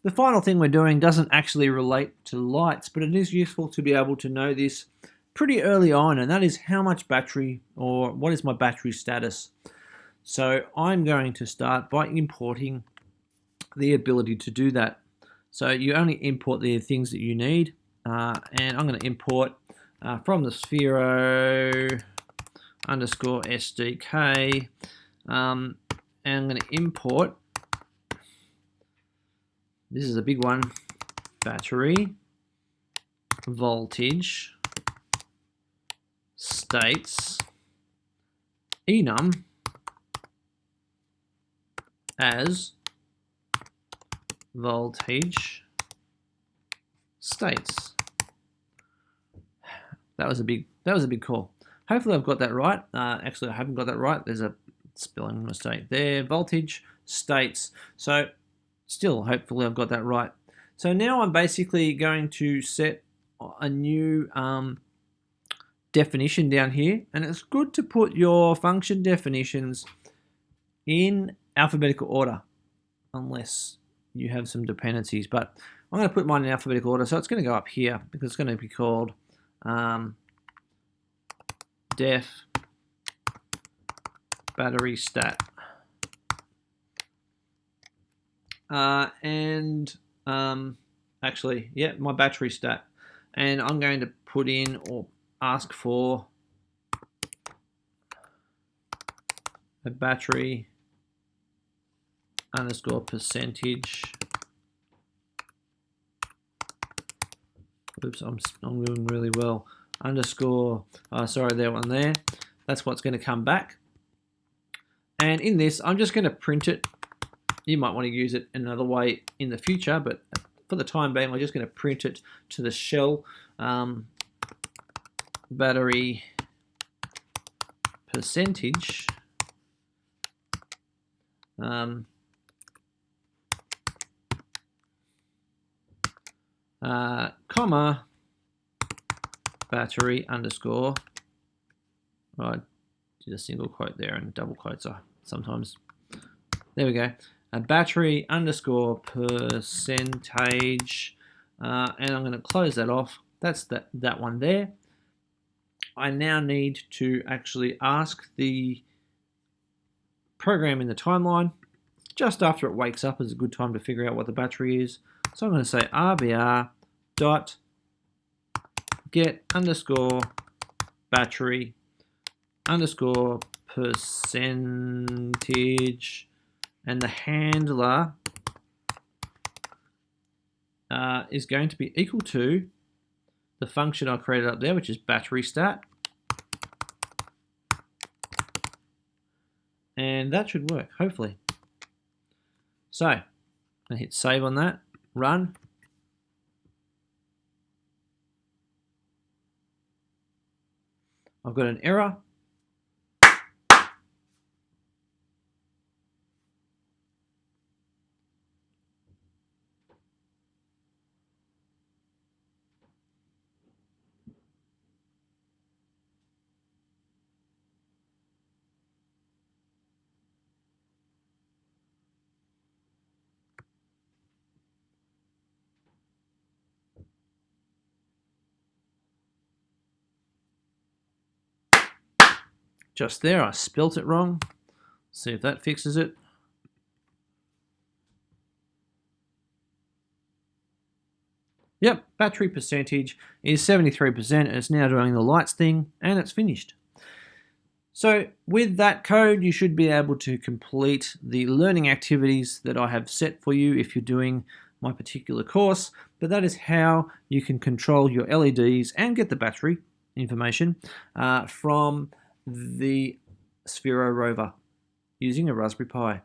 The final thing we're doing doesn't actually relate to lights, but it is useful to be able to know this pretty early on, and that is how much battery, or what is my battery status. So I'm going to start by importing the ability to do that. So you only import the things that you need, and I'm going to import from the Sphero _SDK, and I'm going to import, this is a big one, battery, voltage, states, enum as voltage states. That was a big call. Hopefully I've got that right. Actually, I haven't got that right. There's a spelling mistake there. Voltage states. So still, hopefully I've got that right. So now I'm basically going to set a new definition down here, and it's good to put your function definitions in alphabetical order, unless you have some dependencies. But I'm going to put mine in alphabetical order, so it's going to go up here because it's going to be called def battery stat. Actually, yeah, my battery stat. And I'm going to put in or ask for a battery underscore percentage. Oops, I'm doing really well. Underscore, sorry, that one there. That's what's going to come back. And in this, I'm just going to print it. You might want to use it another way in the future, but for the time being, I'm just going to print it to the shell. Battery percentage. Comma, battery underscore. I did a single quote there, and double quotes are sometimes. There we go. A battery underscore percentage, and I'm going to close that off. That's that one there. I now need to actually ask the program in the timeline. Just after it wakes up is a good time to figure out what the battery is. So I'm going to say RVR dot get underscore battery underscore percentage, and the handler is going to be equal to the function I created up there, which is battery stat. And that should work, hopefully. So, I hit save on that, run. I've got an error. Just there, I spelt it wrong. See if that fixes it. Yep, battery percentage is 73%, and it's now doing the lights thing, and it's finished. So with that code, you should be able to complete the learning activities that I have set for you if you're doing my particular course. But that is how you can control your LEDs and get the battery information from the Sphero rover using a Raspberry Pi.